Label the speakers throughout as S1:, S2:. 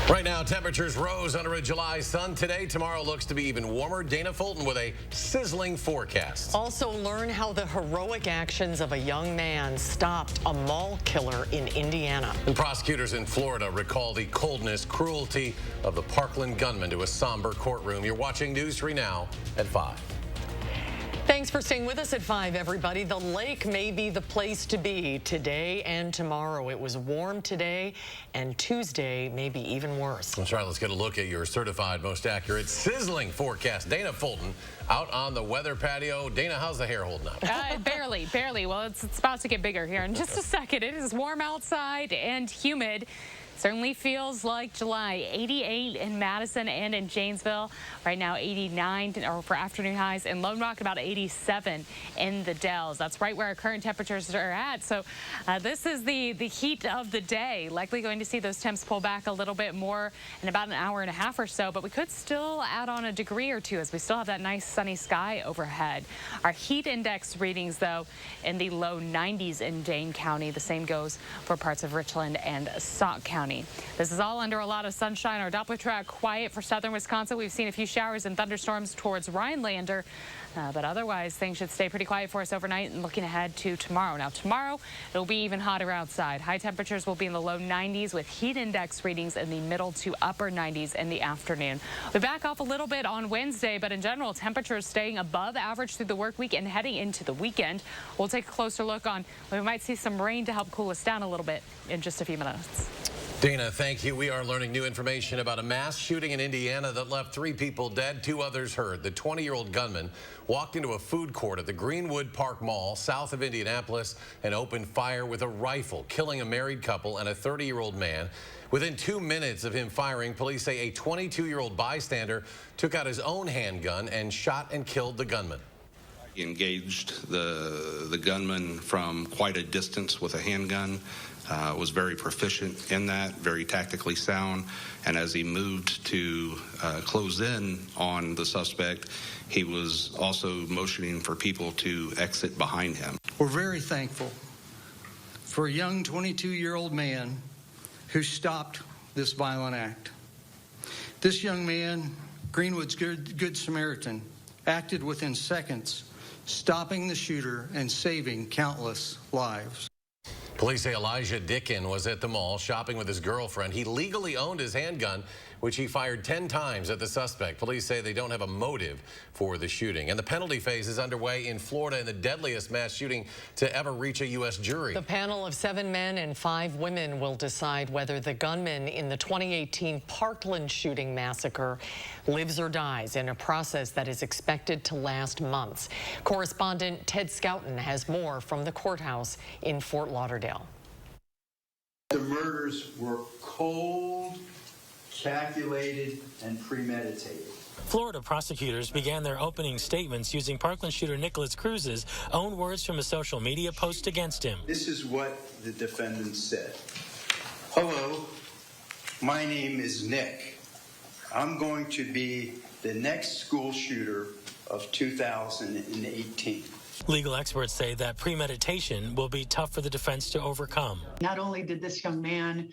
S1: Right now, temperatures rose under a July sun today. Tomorrow looks to be even warmer. Dana Fulton with a sizzling forecast.
S2: Also learn how the heroic actions of a young man stopped a mall killer in Indiana.
S1: And prosecutors in Florida recall the coldness, cruelty of the Parkland gunman to a somber courtroom. You're watching News 3 Now at 5.
S2: Thanks for staying with us at 5, everybody. The lake may be the place to be today and tomorrow. It was warm today, and Tuesday may be even worse.
S1: That's right. Let's get a look at your certified, most accurate, sizzling forecast. Dana Fulton out on the weather patio. Dana, how's the hair holding up?
S3: Barely. Well, it's about to get bigger here in just a second. It is warm outside and humid. Certainly feels like July. 88 in Madison and in Janesville. Right now 89 for afternoon highs. In Lone Rock about 87 in the Dells. That's right where our current temperatures are at. So this is the heat of the day. Likely going to see those temps pull back a little bit more in about an hour and a half or so. But we could still add on a degree or two as we still have that nice sunny sky overhead. Our heat index readings, though, in the low 90s in Dane County. The same goes for parts of Richland and Sauk County. This is all under a lot of sunshine. Our Doppler track quiet for southern Wisconsin. We've seen a few showers and thunderstorms towards Rhinelander, but otherwise things should stay pretty quiet for us overnight and looking ahead to tomorrow. Now tomorrow it'll be even hotter outside. High temperatures will be in the low 90s with heat index readings in the middle to upper 90s in the afternoon. We back off a little bit on Wednesday, but in general temperatures staying above average through the work week and heading into the weekend. We'll take a closer look on when we might see some rain to help cool us down a little bit in just a few minutes.
S1: Dana, thank you. We are learning new information about a mass shooting in Indiana that left 3 people dead, 2 others hurt. The 20-year-old gunman walked into a food court at the Greenwood Park Mall south of Indianapolis and opened fire with a rifle, killing a married couple and a 30-year-old man. Within 2 minutes of him firing, police say a 22-year-old bystander took out his own handgun and shot and killed the gunman.
S4: He engaged the gunman from quite a distance with a handgun, was very proficient in that, very tactically sound, and as he moved to close in on the suspect, he was also motioning for people to exit behind him.
S5: We're very thankful for a young 22-year-old man who stopped this violent act. This young man, Greenwood's Good Samaritan, acted within seconds, stopping the shooter and saving countless lives.
S1: Police say Elijah Dickin was at the mall shopping with his girlfriend. He legally owned his handgun, which he fired 10 times at the suspect. Police say they don't have a motive for the shooting. And the penalty phase is underway in Florida in the deadliest mass shooting to ever reach a U.S. jury.
S2: The panel of 7 men and 5 women will decide whether the gunman in the 2018 Parkland shooting massacre lives or dies in a process that is expected to last months. Correspondent Ted Scouten has more from the courthouse in Fort Lauderdale.
S6: The murders were cold, calculated, and premeditated.
S7: Florida prosecutors began their opening statements using Parkland shooter Nicholas Cruz's own words from a social media post against him.
S6: This is what the defendant said. Hello, my name is Nick. I'm going to be the next school shooter of 2018.
S7: Legal experts say that premeditation will be tough for the defense to overcome.
S8: Not only did this young man,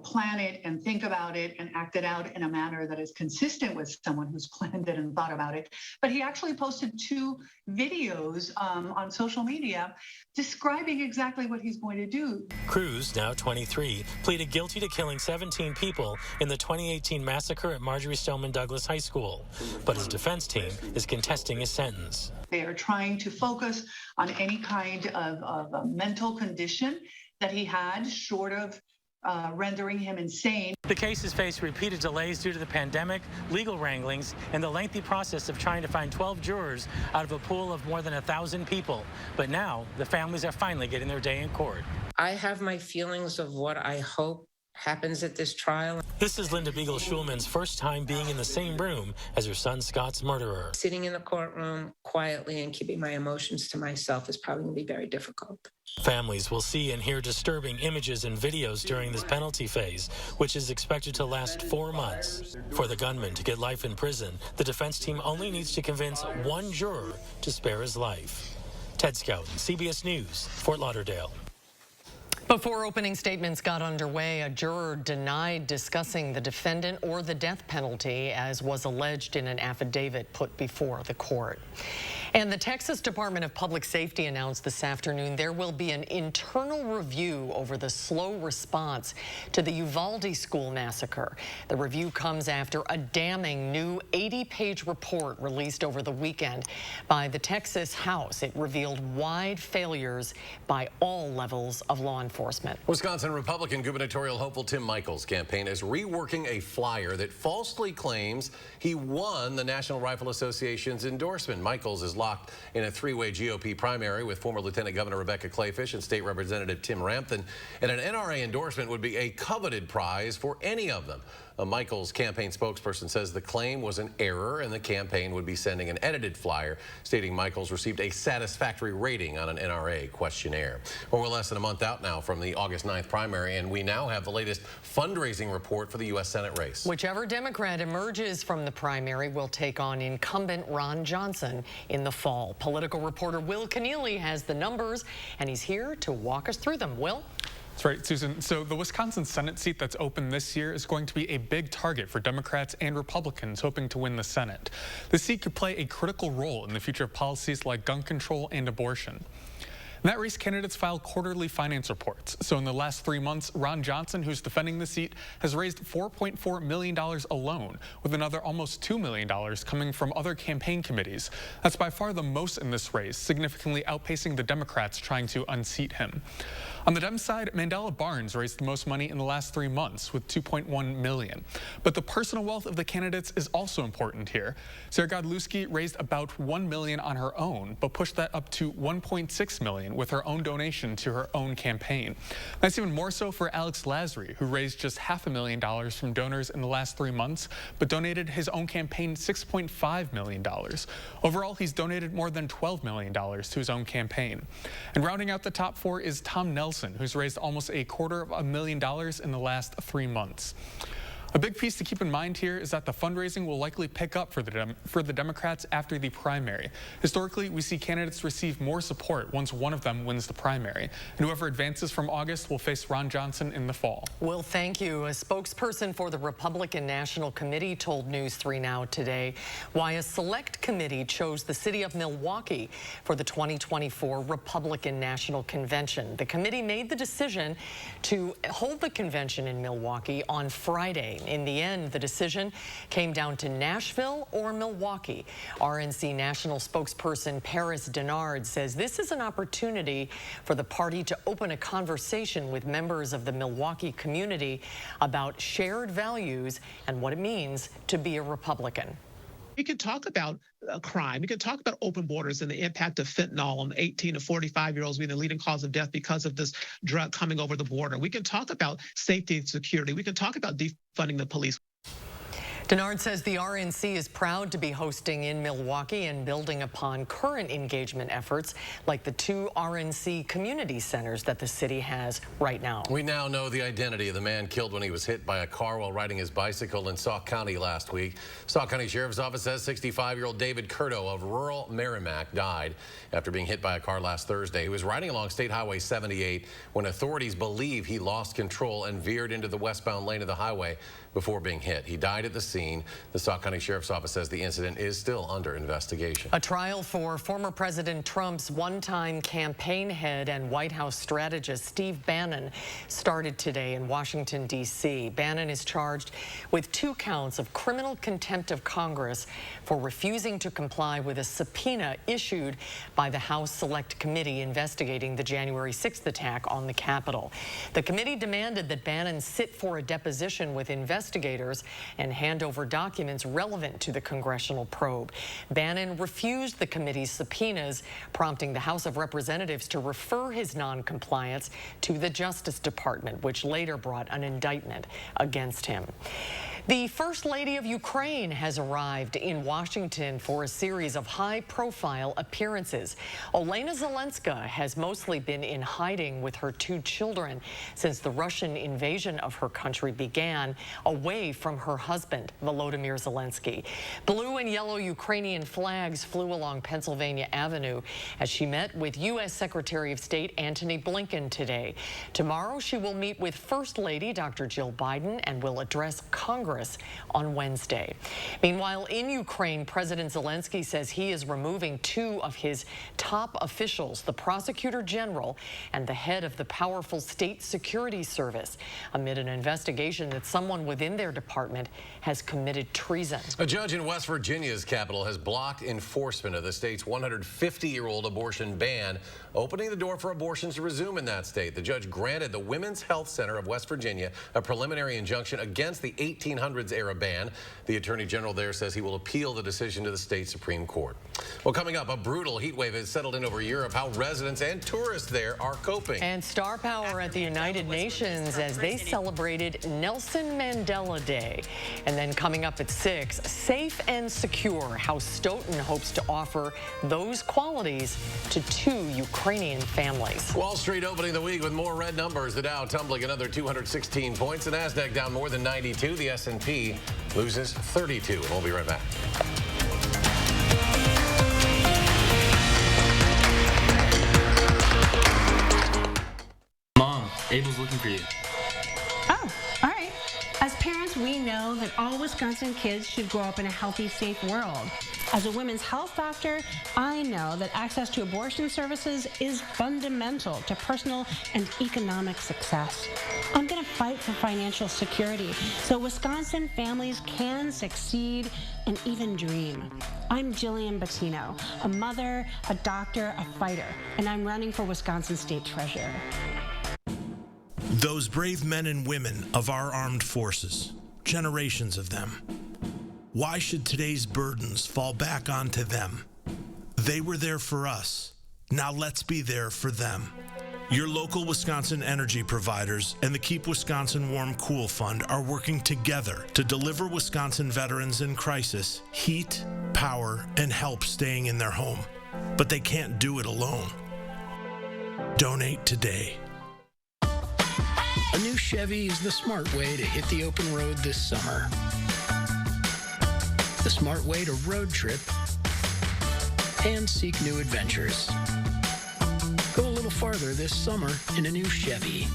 S8: plan it and think about it and act it out in a manner that is consistent with someone who's planned it and thought about it, but he actually posted 2 videos on social media describing exactly what he's going to do.
S7: Cruz, now 23, pleaded guilty to killing 17 people in the 2018 massacre at Marjorie Stoneman Douglas High School, but his defense team is contesting his sentence.
S8: They are trying to focus on any kind of a mental condition that he had, short of rendering him insane.
S7: The case has faced repeated delays due to the pandemic, legal wranglings, and the lengthy process of trying to find 12 jurors out of a pool of more than 1,000 people. But now, the families are finally getting their day in court.
S9: I have my feelings of what I hope happens at this trial.
S7: This is Linda Beagle-Schulman's first time being in the same room as her son Scott's murderer.
S9: Sitting in the courtroom quietly and keeping my emotions to myself is probably going to be very difficult.
S7: Families will see and hear disturbing images and videos during this penalty phase, which is expected to last 4 months. For the gunman to get life in prison, the defense team only needs to convince 1 juror to spare his life. Ted Scouten, CBS News, Fort Lauderdale.
S2: Before opening statements got underway, a juror denied discussing the defendant or the death penalty, as was alleged in an affidavit put before the court. And the Texas Department of Public Safety announced this afternoon there will be an internal review over the slow response to the Uvalde school massacre. The review comes after a damning new 80-page report released over the weekend by the Texas House. It revealed wide failures by all levels of law enforcement.
S1: Wisconsin Republican gubernatorial hopeful Tim Michels' campaign is reworking a flyer that falsely claims he won the National Rifle Association's endorsement. Michels is locked in a three-way GOP primary with former Lieutenant Governor Rebecca Clayfish and State Representative Tim Rampton, and an NRA endorsement would be a coveted prize for any of them. A Michels' campaign spokesperson says the claim was an error and the campaign would be sending an edited flyer stating Michels received a satisfactory rating on an NRA questionnaire. Well, we're less than a month out now from the August 9th primary, and we now have the latest fundraising report for the U.S. Senate race.
S2: Whichever Democrat emerges from the primary will take on incumbent Ron Johnson in the fall. Political reporter Will Keneally has the numbers, and he's here to walk us through them. Will?
S10: That's right, Susan. So the Wisconsin Senate seat that's open this year is going to be a big target for Democrats and Republicans hoping to win the Senate. The seat could play a critical role in the future of policies like gun control and abortion. In that race, candidates file quarterly finance reports. So in the last 3 months, Ron Johnson, who's defending the seat, has raised $4.4 million alone, with another almost $2 million coming from other campaign committees. That's by far the most in this race, significantly outpacing the Democrats trying to unseat him. On the Dem side, Mandela Barnes raised the most money in the last 3 months with $2.1 million. But the personal wealth of the candidates is also important here. Sarah Godlewski raised about $1 million on her own, but pushed that up to $1.6 million with her own donation to her own campaign. That's even more so for Alex Lasry, who raised just $500,000 from donors in the last 3 months, but donated his own campaign $6.5 million. Overall, he's donated more than $12 million to his own campaign. And rounding out the top four is Tom Nelson, who's raised almost $250,000 in the last 3 months. A big piece to keep in mind here is that the fundraising will likely pick up for the Democrats after the primary. Historically, we see candidates receive more support once one of them wins the primary. And whoever advances from August will face Ron Johnson in the fall.
S2: Will, thank you. A spokesperson for the Republican National Committee told News 3 Now today why a select committee chose the city of Milwaukee for the 2024 Republican National Convention. The committee made the decision to hold the convention in Milwaukee on Friday. In the end, the decision came down to Nashville or Milwaukee. RNC national spokesperson Paris Denard says this is an opportunity for the party to open a conversation with members of the Milwaukee community about shared values and what it means to be a Republican.
S11: We can talk about crime. We can talk about open borders and the impact of fentanyl on 18 to 45-year-olds being the leading cause of death because of this drug coming over the border. We can talk about safety and security. We can talk about defunding the police.
S2: Denard says the RNC is proud to be hosting in Milwaukee and building upon current engagement efforts like the 2 RNC community centers that the city has right now.
S1: We now know the identity of the man killed when he was hit by a car while riding his bicycle in Sauk County last week. Sauk County Sheriff's Office says 65-year-old David Curto of rural Merrimack died after being hit by a car last Thursday. He was riding along State Highway 78 when authorities believe he lost control and veered into the westbound lane of the highway before being hit. He died at the scene. The Sauk County Sheriff's Office says the incident is still under investigation.
S2: A trial for former President Trump's one-time campaign head and White House strategist Steve Bannon started today in Washington, D.C. Bannon is charged with 2 counts of criminal contempt of Congress for refusing to comply with a subpoena issued by the House Select Committee investigating the January 6th attack on the Capitol. The committee demanded that Bannon sit for a deposition with investigators and hand over documents relevant to the congressional probe. Bannon refused the committee's subpoenas, prompting the House of Representatives to refer his noncompliance to the Justice Department, which later brought an indictment against him. The First Lady of Ukraine has arrived in Washington for a series of high-profile appearances. Olena Zelenska has mostly been in hiding with her 2 children since the Russian invasion of her country began, away from her husband, Volodymyr Zelensky. Blue and yellow Ukrainian flags flew along Pennsylvania Avenue as she met with U.S. Secretary of State Antony Blinken today. Tomorrow, she will meet with First Lady Dr. Jill Biden and will address Congress on Wednesday. Meanwhile, in Ukraine, President Zelensky says he is removing 2 of his top officials, the prosecutor general and the head of the powerful state security service, amid an investigation that someone within their department has committed treason.
S1: A judge in West Virginia's capital has blocked enforcement of the state's 150-year-old abortion ban, opening the door for abortions to resume in that state. The judge granted the Women's Health Center of West Virginia a preliminary injunction against the 1800s-era ban. The attorney general there says he will appeal the decision to the state Supreme Court. Well, coming up, a brutal heat wave has settled in over Europe. How residents and tourists there are coping.
S2: And star power at the United Nations as they celebrated Nelson Mandela Day. And then coming up at 6, safe and secure, how Stoughton hopes to offer those qualities to 2 Ukrainian families.
S1: Wall Street opening the week with more red numbers. The Dow tumbling another 216 points. The Nasdaq down more than 92. The S&P loses 32. And we'll be right back.
S12: Mom, Abel's looking for you.
S13: Oh, all right. As parents, we know that all Wisconsin kids should grow up in a healthy, safe world. As a women's health doctor, I know that access to abortion services is fundamental to personal and economic success. I'm going to fight for financial security so Wisconsin families can succeed and even dream. I'm Jillian Bettino, a mother, a doctor, a fighter, and I'm running for Wisconsin State Treasurer.
S14: Those brave men and women of our armed forces, generations of them. Why should today's burdens fall back onto them? They were there for us. Now let's be there for them. Your local Wisconsin energy providers and the Keep Wisconsin Warm Cool Fund are working together to deliver Wisconsin veterans in crisis heat, power, and help staying in their home. But they can't do it alone. Donate today.
S15: A new Chevy is the smart way to hit the open road this summer. The smart way to road trip and seek new adventures. Go a little farther this summer in a new Chevy.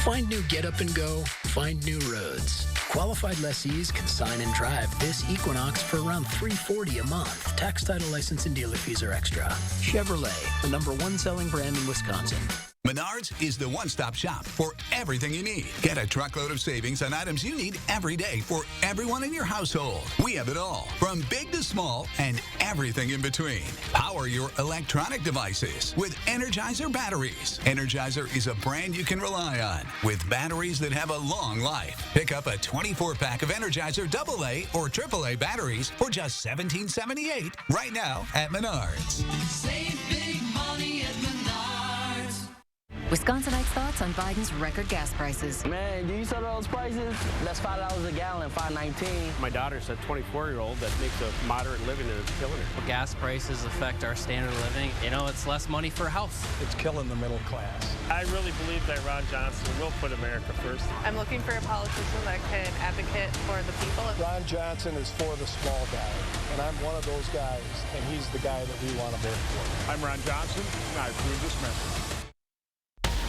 S15: Find new get up and go, find new roads. Qualified lessees can sign and drive this Equinox for around $340 a month. Tax, title, license, and dealer fees are extra. Chevrolet, the #1 selling brand in Wisconsin.
S16: Menards is the one-stop shop for everything you need. Get a truckload of savings on items you need every day for everyone in your household. We have it all, from big to small and everything in between. Power your electronic devices with Energizer batteries. Energizer is a brand you can rely on with batteries that have a long life. Pick up a 24-pack of Energizer AA or AAA batteries for just $17.78 right now at Menards.
S17: Save big money at Menards.
S18: Wisconsinite's thoughts on Biden's record gas prices.
S19: Man, do you saw those prices? That's $5 a gallon, $5.19.
S20: My daughter's a 24-year-old that makes a moderate living and it's killing her.
S21: Gas prices affect our standard of living. You know, it's less money for a house.
S22: It's killing the middle class.
S20: I really believe that Ron Johnson will put America first.
S23: I'm looking for a politician that can advocate for the people.
S22: Ron Johnson is for the small guy, and I'm one of those guys, and he's the guy that we want to vote for.
S20: I'm Ron Johnson, and I approve this message.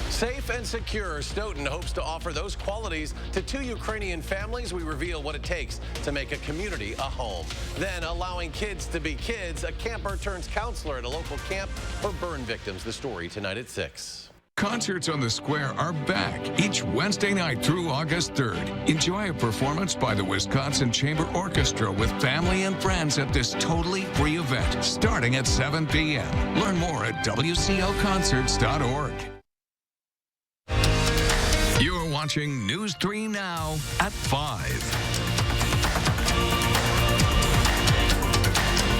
S1: Safe and secure, Stoughton hopes to offer those qualities to 2 Ukrainian families. We reveal what it takes to make a community a home. Then, allowing kids to be kids, a camper turns counselor at a local camp for burn victims. The story tonight at 6.
S24: Concerts on the Square are back each Wednesday night through August 3rd. Enjoy a performance by the Wisconsin Chamber Orchestra with family and friends at this totally free event starting at 7 p.m. Learn more at WCOconcerts.org. You're watching News 3 Now at 5.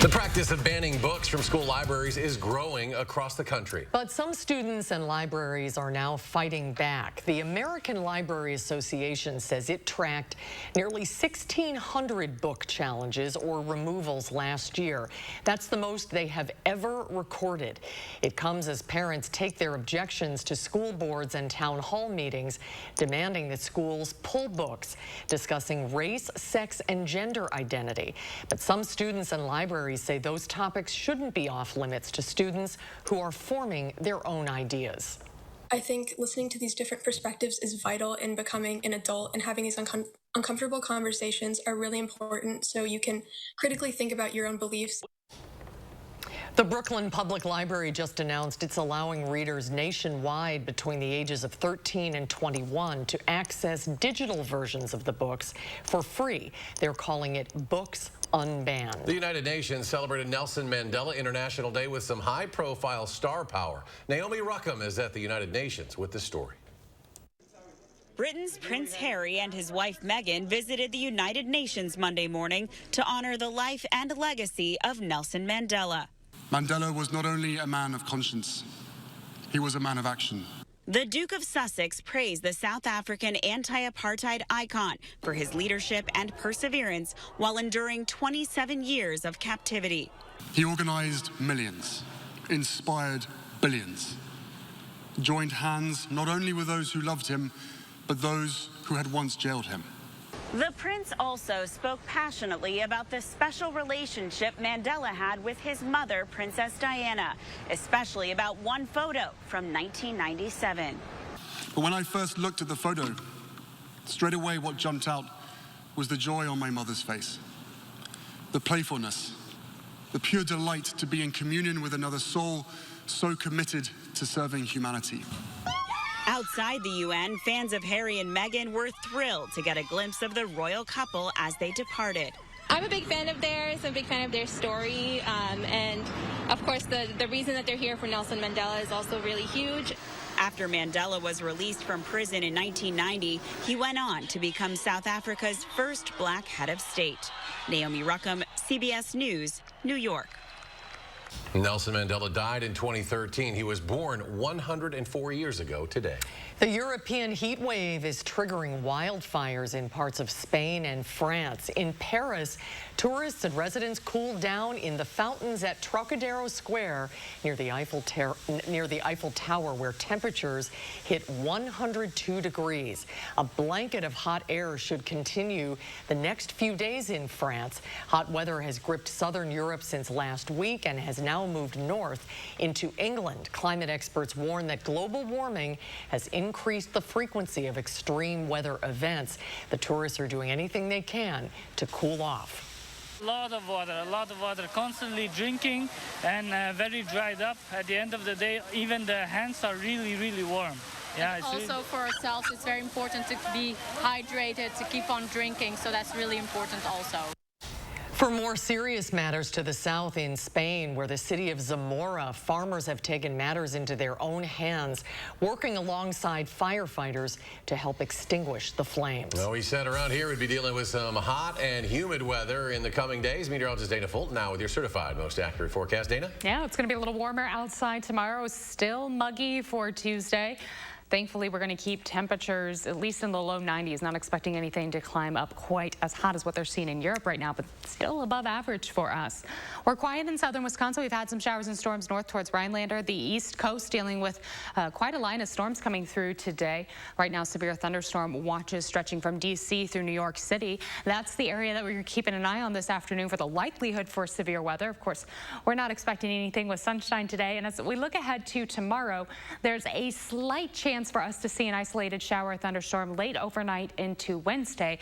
S1: The practice of banning books from school libraries is growing across the country.
S2: But some students and libraries are now fighting back. The American Library Association says it tracked nearly 1,600 book challenges or removals last year. That's the most they have ever recorded. It comes as parents take their objections to school boards and town hall meetings, demanding that schools pull books discussing race, sex, and gender identity. But some students and libraries say those topics shouldn't be off limits to students who are forming their own ideas.
S3: I think listening to these different perspectives is vital in becoming an adult, and having these uncomfortable conversations are really important so you can critically think about your own beliefs.
S2: The Brooklyn Public Library just announced it's allowing readers nationwide between the ages of 13 and 21 to access digital versions of the books for free. They're calling it Books Unbanned.
S1: The United Nations celebrated Nelson Mandela International Day with some high-profile star power. Naomi Ruckham is at the United Nations with the story.
S4: Britain's Prince Harry and his wife Meghan visited the United Nations Monday morning to honor the life and legacy of Nelson Mandela.
S5: Mandela was not only a man of conscience, he was a man of action.
S4: The Duke of Sussex praised the South African anti-apartheid icon for his leadership and perseverance while enduring 27 years of captivity.
S5: He organized millions, inspired billions, joined hands not only with those who loved him, but those who had once jailed him.
S4: The prince also spoke passionately about the special relationship Mandela had with his mother, Princess Diana, especially about one photo from 1997.
S5: But when I first looked at the photo, straight away what jumped out was the joy on my mother's face, the playfulness, the pure delight to be in communion with another soul so committed to serving humanity.
S4: Outside the UN, fans of Harry and Meghan were thrilled to get a glimpse of the royal couple as they departed.
S12: I'm a big fan of theirs. I'm a big fan of their story. And of course, the reason that they're here for Nelson Mandela is also really huge.
S4: After Mandela was released from prison in 1990, he went on to become South Africa's first black head of state. Naomi Ruckham, CBS News, New York.
S1: Nelson Mandela died in 2013. He was born 104 years ago today.
S2: The European heat wave is triggering wildfires in parts of Spain and France. In Paris, tourists and residents cooled down in the fountains at Trocadero Square near the Eiffel Tower, where temperatures hit 102 degrees. A blanket of hot air should continue the next few days in France. Hot weather has gripped southern Europe since last week and has now moved north into England. Climate experts warn that global warming has increased the frequency of extreme weather events. The tourists are doing anything they can to cool off.
S25: A lot of water, constantly drinking and very dried up. At the end of the day, even the hands are really, really warm.
S26: Yeah, also for ourselves, it's very important to be hydrated, to keep on drinking, so that's really important also.
S2: For more serious matters to the south in Spain, where the city of Zamora, farmers have taken matters into their own hands, working alongside firefighters to help extinguish the flames.
S1: Well, we said around here we'd be dealing with some hot and humid weather in the coming days. Meteorologist Dana Fulton now with your certified most accurate forecast. Dana?
S27: Yeah, it's going to be a little warmer outside tomorrow. Still muggy for Tuesday. Thankfully, we're going to keep temperatures at least in the low 90s. Not expecting anything to climb up quite as hot as what they're seeing in Europe right now, but still above average for us. We're quiet in southern Wisconsin. We've had some showers and storms north towards Rhinelander. The east coast dealing with quite a line of storms coming through today. Right now, severe thunderstorm watches stretching from D.C. through New York City. That's the area that we're keeping an eye on this afternoon for the likelihood for severe weather. Of course, we're not expecting anything with sunshine today. And as we look ahead to tomorrow, there's a slight chance for us to see an isolated shower or thunderstorm late overnight into Wednesday.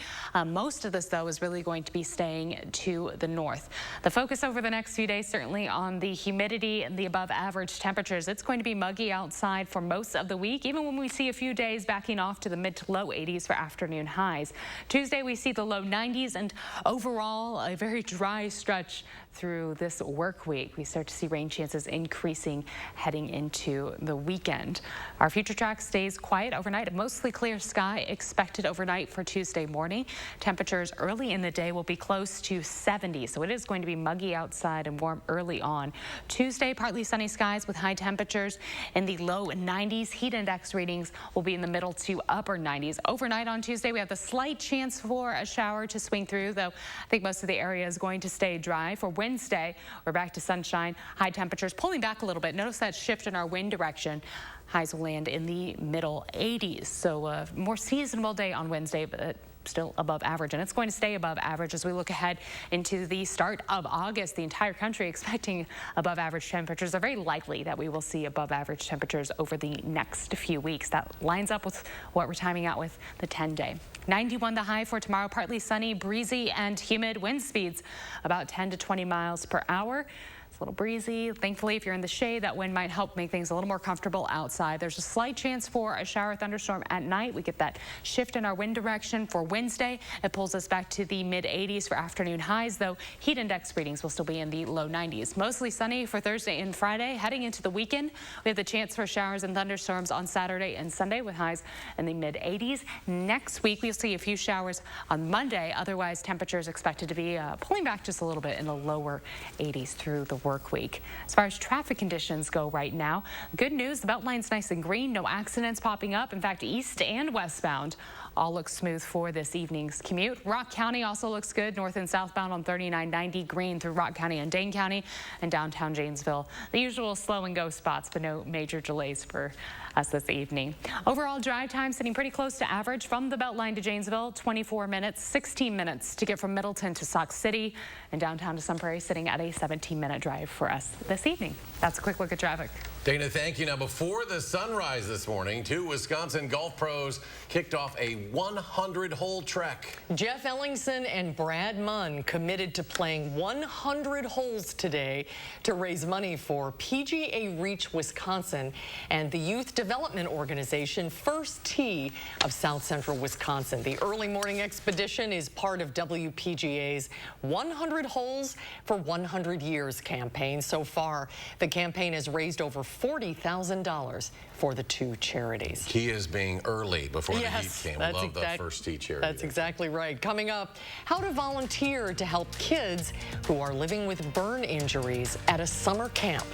S27: Most of this, though, is really going to be staying to the north. The focus over the next few days certainly on the humidity and the above average temperatures. It's going to be muggy outside for most of the week, even when we see a few days backing off to the mid to low 80s for afternoon highs. Tuesday, we see the low 90s and overall a very dry stretch through this work week. We start to see rain chances increasing heading into the weekend. Our future track stays quiet overnight. A mostly clear sky expected overnight for Tuesday morning. Temperatures early in the day will be close to 70, so it is going to be muggy outside and warm early on. Tuesday, partly sunny skies with high temperatures in the low 90s. Heat index readings will be in the middle to upper 90s. Overnight on Tuesday, we have the slight chance for a shower to swing through, though I think most of the area is going to stay dry. For Wednesday, we're back to sunshine, high temperatures pulling back a little bit. Notice that shift in our wind direction. Highs will land in the middle 80s. So a more seasonable day on Wednesday, but still above average, and it's going to stay above average as we look ahead into the start of August. The entire country expecting above average temperatures. Are very likely that we will see above average temperatures over the next few weeks. That lines up with what we're timing out with the 10-day. 91 the high for tomorrow, partly sunny, breezy and humid. Wind speeds about 10 to 20 miles per hour. It's a little breezy. Thankfully, if you're in the shade, that wind might help make things a little more comfortable outside. There's a slight chance for a shower thunderstorm at night. We get that shift in our wind direction for Wednesday. It pulls us back to the mid 80s for afternoon highs, though heat index readings will still be in the low 90s. Mostly sunny for Thursday and Friday. Heading into the weekend, we have the chance for showers and thunderstorms on Saturday and Sunday with highs in the mid 80s. Next week, we'll see a few showers on Monday. Otherwise, temperatures expected to be pulling back just a little bit in the lower 80s through the work week. As far as traffic conditions go right now, good news, the Beltline's nice and green, no accidents popping up. In fact, east and westbound all look smooth for this evening's commute. Rock County also looks good, north and southbound on 3990, green through Rock County and Dane County, and downtown Janesville. The usual slow and go spots, but no major delays for us this evening. Overall drive time sitting pretty close to average from the Beltline to Janesville, 24 minutes, 16 minutes to get from Middleton to Sauk City, and downtown to Sun Prairie sitting at a 17-minute drive for us this evening. That's a quick look at traffic.
S1: Dana, thank you. Now, before the sunrise this morning, two Wisconsin golf pros kicked off a 100-hole trek.
S2: Jeff Ellingson and Brad Munn committed to playing 100 holes today to raise money for PGA Reach Wisconsin and the Youth Development Organization First Tee of South Central Wisconsin. The early morning expedition is part of WPGA's 100 Holes for 100 Years campaign. So far, the campaign has raised over $40,000 for the two charities.
S1: Key is being early before the heat came. We love the First Tee charity.
S2: That's exactly right. Coming up, how to volunteer to help kids who are living with burn injuries at a summer camp.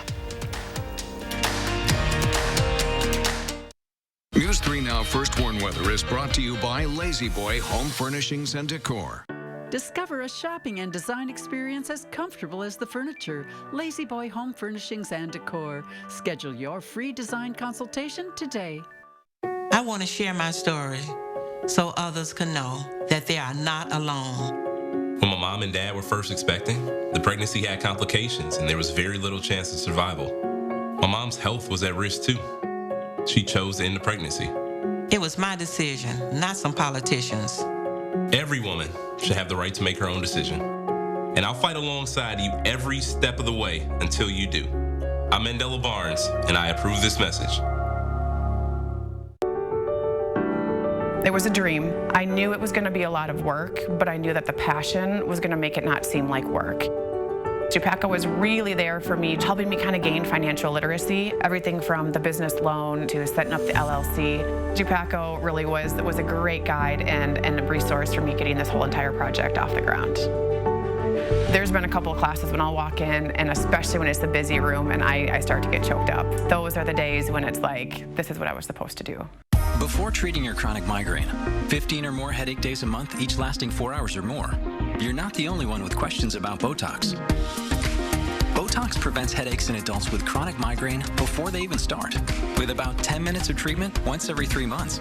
S24: News 3 Now First Warn Weather is brought to you by Lazy Boy Home Furnishings and Decor.
S6: Discover a shopping and design experience as comfortable as the furniture. Lazy Boy Home Furnishings and Decor. Schedule your free design consultation today.
S7: I want to share my story so others can know that they are not alone.
S8: When my mom and dad were first expecting, the pregnancy had complications and there was very little chance of survival. My mom's health was at risk too. She chose to end the pregnancy.
S7: It was my decision, not some politicians.
S8: Every woman should have the right to make her own decision. And I'll fight alongside you every step of the way until you do. I'm Mandela Barnes, and I approve this message.
S9: It was a dream. I knew it was going to be a lot of work, but I knew that the passion was going to make it not seem like work. JPACA was really there for me, helping me kind of gain financial literacy, everything from the business loan to setting up the LLC. JPACA really was a great guide and a resource for me getting this whole entire project off the ground. There's been a couple of classes when I'll walk in, and especially when it's the busy room and I start to get choked up. Those are the days when it's like, this is what I was supposed to do.
S10: Before treating your chronic migraine, 15 or more headache days a month, each lasting 4 hours or more, you're not the only one with questions about Botox. Botox prevents headaches in adults with chronic migraine before they even start, with about 10 minutes of treatment once every 3 months.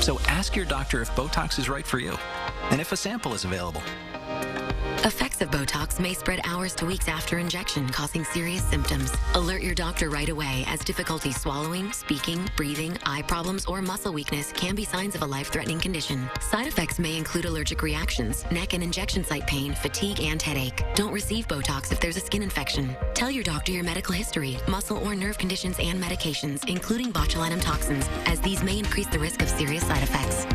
S10: So ask your doctor if Botox is right for you, and if a sample is available.
S18: Effects of Botox may spread hours to weeks after injection, causing serious symptoms. Alert your doctor right away, as difficulty swallowing, speaking, breathing, eye problems, or muscle weakness can be signs of a life-threatening condition. Side effects may include allergic reactions, neck and injection site pain, fatigue, and headache. Don't receive Botox if there's a skin infection. Tell your doctor your medical history, muscle or nerve conditions, and medications, including botulinum toxins, as these may increase the risk of serious side effects.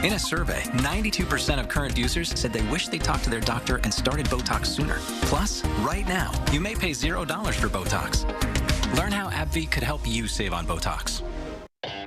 S10: In a survey, 92% of current users said they wish they talked to their doctor and started Botox sooner. Plus, right now, you may pay $0 for Botox. Learn how AbbVie could help you save on Botox.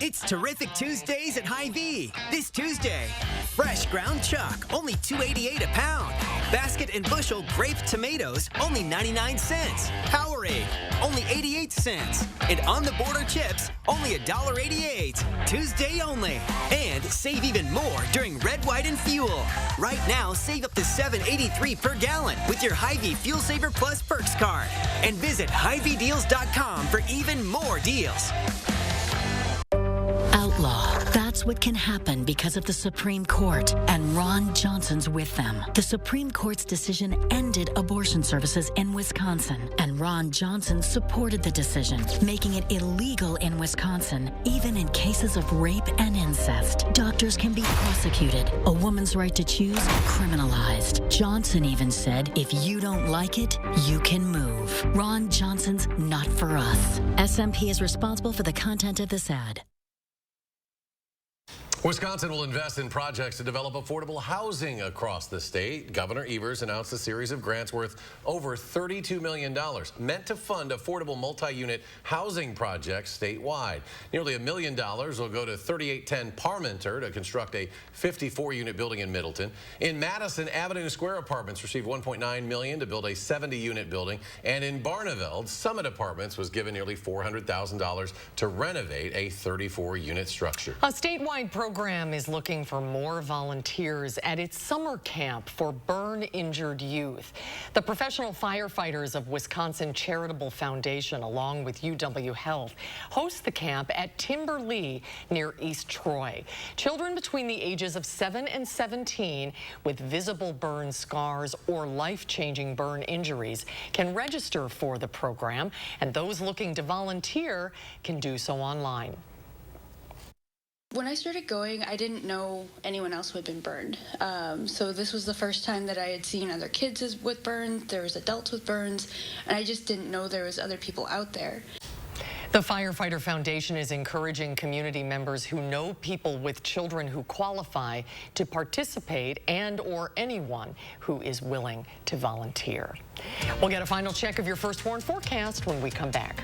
S11: It's Terrific Tuesdays at Hy-Vee. This Tuesday, fresh ground chuck, only $2.88 a pound. Basket and bushel grape tomatoes, only 99 cents. Powerade, only 88 cents. And On the Border chips, only $1.88. Tuesday only. And save even more during Red, White, and Fuel. Right now, save up to $7.83 per gallon with your Hy-Vee Fuel Saver Plus Perks card. And visit HyVeeDeals.com for even more deals.
S13: Outlaw. That's what can happen because of the Supreme Court, and Ron Johnson's with them. The Supreme Court's decision ended abortion services in Wisconsin, and Ron Johnson supported the decision, making it illegal in Wisconsin, even in cases of rape and incest. Doctors can be prosecuted. A woman's right to choose, criminalized. Johnson even said, if you don't like it, you can move. Ron Johnson's not for us. SMP is responsible for the content of this ad.
S1: Wisconsin will invest in projects to develop affordable housing across the state. Governor Evers announced a series of grants worth over $32 million meant to fund affordable multi-unit housing projects statewide. Nearly $1 million will go to 3810 Parmenter to construct a 54-unit building in Middleton. In Madison, Avenue Square Apartments received $1.9 million to build a 70-unit building. And in Barneveld, Summit Apartments was given nearly $400,000 to renovate a 34-unit structure.
S2: A statewide program is looking for more volunteers at its summer camp for burn-injured youth. The professional firefighters of Wisconsin Charitable Foundation, along with UW Health, host the camp at Timberlea near East Troy. Children between the ages of 7 and 17 with visible burn scars or life-changing burn injuries can register for the program, and those looking to volunteer can do so online.
S14: When I started going, I didn't know anyone else who had been burned. So this was the first time that I had seen other kids with burns, there was adults with burns, and I just didn't know there was other people out there.
S2: The Firefighter Foundation is encouraging community members who know people with children who qualify to participate, and/or anyone who is willing to volunteer. We'll get a final check of your first warn forecast when we come back.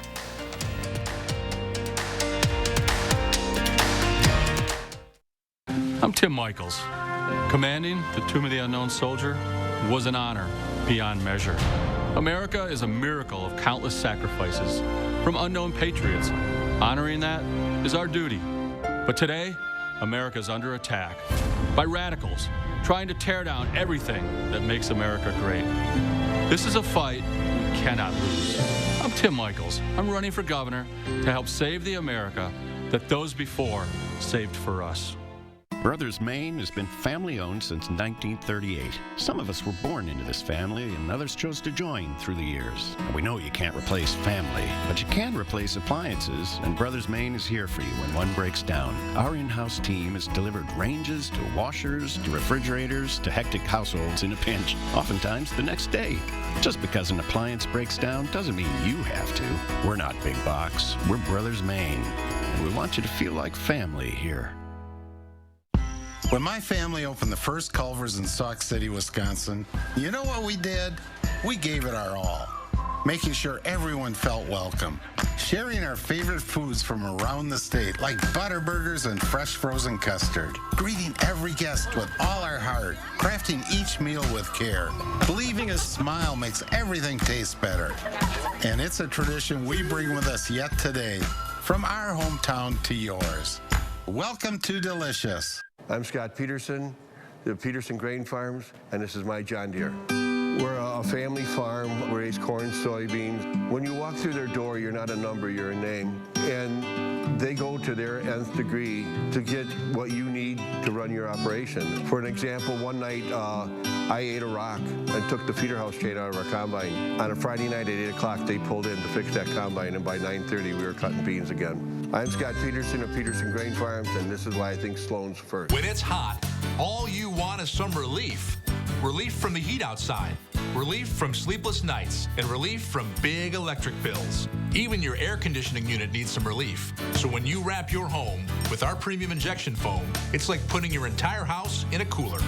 S15: I'm Tim Michaels. Commanding the Tomb of the Unknown Soldier was an honor beyond measure. America is a miracle of countless sacrifices from unknown patriots. Honoring that is our duty. But today, America is under attack by radicals trying to tear down everything that makes America great. This is a fight we cannot lose. I'm Tim Michaels. I'm running for governor to help save the America that those before saved for us.
S16: Brothers Maine has been family-owned since 1938. Some of us were born into this family, and others chose to join through the years. And we know you can't replace family, but you can replace appliances, and Brothers Maine is here for you when one breaks down. Our in-house team has delivered ranges to washers to refrigerators to hectic households in a pinch, oftentimes the next day. Just because an appliance breaks down doesn't mean you have to. We're not big box. We're Brothers Maine, and we want you to feel like family here.
S17: When my family opened the first Culver's in Sauk City, Wisconsin, you know what we did? We gave it our all, making sure everyone felt welcome, sharing our favorite foods from around the state, like butter burgers and fresh frozen custard, greeting every guest with all our heart, crafting each meal with care, believing a smile makes everything taste better. And it's a tradition we bring with us yet today, from our hometown to yours. Welcome to Delicious.
S19: I'm Scott Peterson, the Peterson Grain Farms, and this is my John Deere. We're a family farm. We raise corn, soybeans. When you walk through their door, you're not a number, you're a name. And they go to their nth degree to get what you need to run your operation. For an example, one night I ate a rock and took the feeder house chain out of our combine. On a Friday night at 8 o'clock, they pulled in to fix that combine, and by 9:30, we were cutting beans again. I'm Scott Peterson of Peterson Grain Farms, and this is why I think Sloan's first.
S28: When it's hot, all you want is some relief. Relief from the heat outside.
S3: Relief from sleepless nights and relief from big electric bills. Even your air conditioning unit needs some relief. So when you wrap your home with our premium injection foam, it's like putting your entire house in a cooler.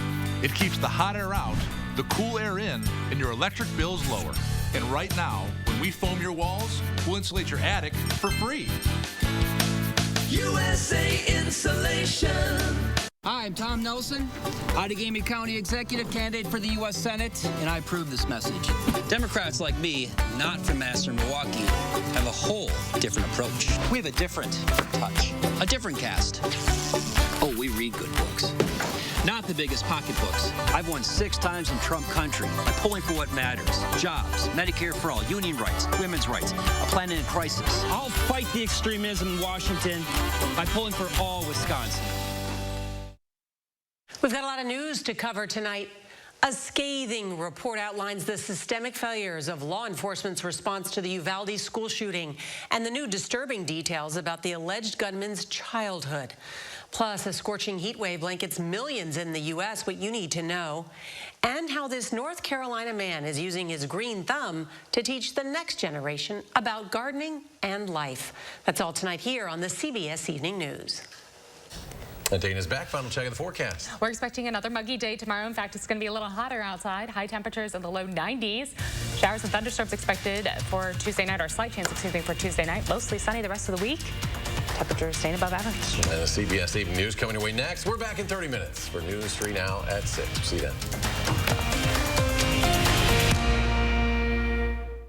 S3: It keeps the hot air out, the cool air in, and your electric bills lower. And right now, when we foam your walls, we'll insulate your attic for free.
S5: USA Insulation. Hi, I'm Tom Nelson, Outagamie County Executive Candidate for the U.S. Senate, and I approve this message. Democrats like me, not from Madison, Milwaukee, have a whole different approach. We have a different touch, a different cast. Oh, we read good books. Not the biggest pocketbooks. I've won 6 times in Trump country by pulling for what matters. Jobs, Medicare for all, union rights, women's rights, a planet in crisis. I'll fight the extremism in Washington by pulling for all Wisconsin.
S12: We've got a lot of news to cover tonight. A scathing report outlines the systemic failures of law enforcement's response to the Uvalde school shooting and the new disturbing details about the alleged gunman's childhood. Plus, a scorching heat wave blankets millions in the U.S., what you need to know, and how this North Carolina man is using his green thumb to teach the next generation about gardening and life. That's all tonight here on the CBS Evening News.
S1: And Dana's back. Final check of the forecast.
S27: We're expecting another muggy day tomorrow. In fact, it's going to be a little hotter outside. High temperatures in the low 90s. Showers and thunderstorms expected for Tuesday night, or a slight chance, for Tuesday night. Mostly sunny the rest of the week. Temperatures staying above average.
S1: And the CBS Evening News coming away next. We're back in 30 minutes for News 3 Now at 6. See you then.